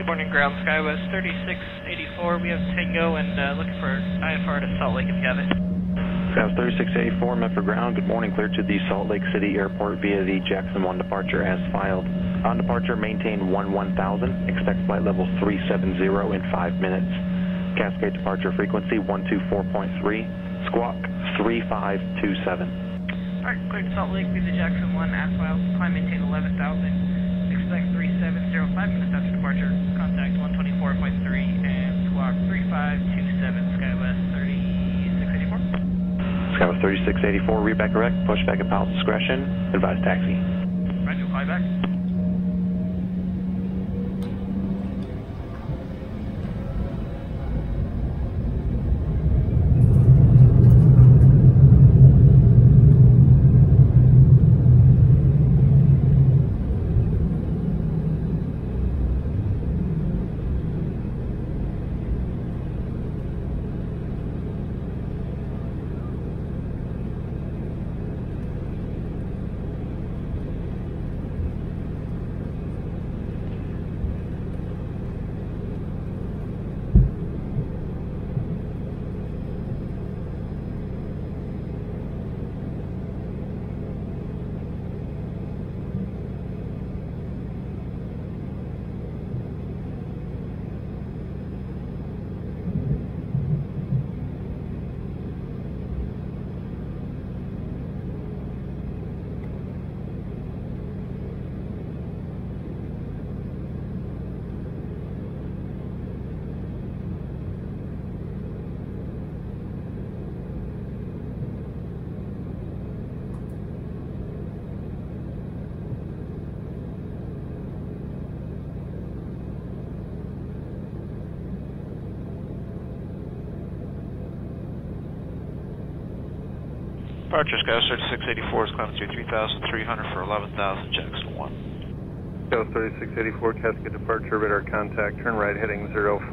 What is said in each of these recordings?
Morning, ground Skywest 3684. We have Tango and looking for IFR to Salt Lake if you have it. Skywest 3684, Medford ground. Good morning. Cleared to the Salt Lake City Airport via the Jackson 1 departure as filed. On departure, maintain 1000. Expect flight level 370 in 5 minutes. Cascade departure frequency 124.3. Squawk 3527. Alright, cleared to Salt Lake via the Jackson 1 as filed. Climb maintain 11,000. Expect 3705 minutes after departure. Contact 124.3 and squawk 3527. Skywest 3684. Skywest 3684, read back correct. Push back at pilot's discretion. Advise taxi. Roger, fly back. Departure Skywest 3684 is climbing through 3,300 for 11,000, Jackson 1. Skywest 3684, Cascade departure, radar contact, turn right heading 050,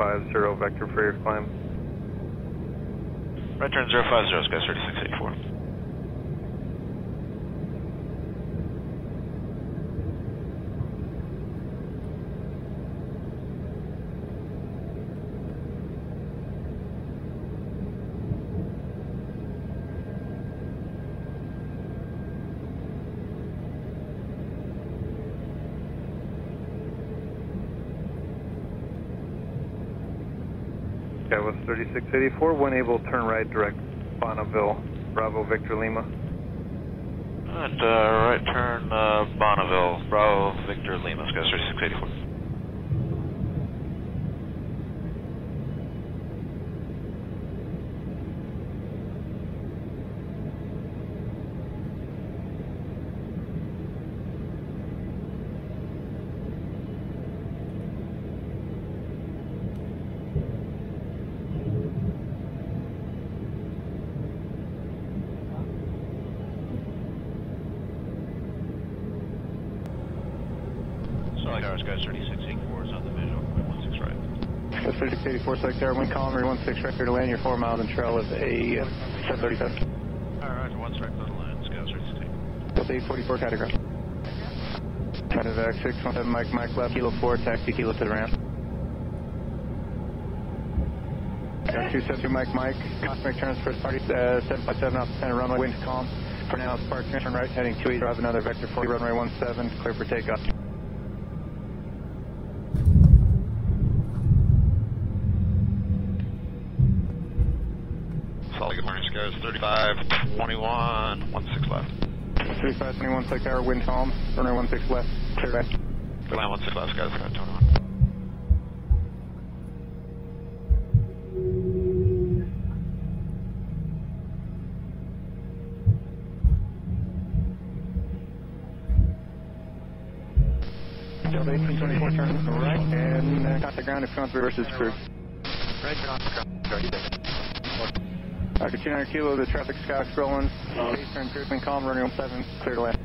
vector for your climb. Right turn 050, Skywest 3684. Skywest 3684, when able, turn right, direct Bonneville, Bravo, Victor Lima. And right turn Bonneville, Bravo, Victor Lima, Skywest 3684. Skywest 3684 is on the visual, 16 right. Skywest 3684, select tower, wind column, 16 right, clear to land, you're 4 miles and trail of a 737. Alright, Roger, 1 strike, clear to land, Skywest 844, 3684. catograph. Medevac 617, Mike left, kilo 4, taxi kilo to the ramp. 272, Mike, cosmic turns first party, 757 off the center runway, wind calm. For now, spark turn right, heading 28, drive another vector 40, runway 17, clear for takeoff. Good morning, Skywest 3521, 16 left. 3521, select tower, wind calm, runway 16 left, clear back. Good land 16 left, Skywest 521. Delta 1824, turn right, and contact ground if you want to reverse is approved. Right, Roger, 200 kilo, the traffic sky's rolling. Turn cruising, calm, runway 17, clear to land.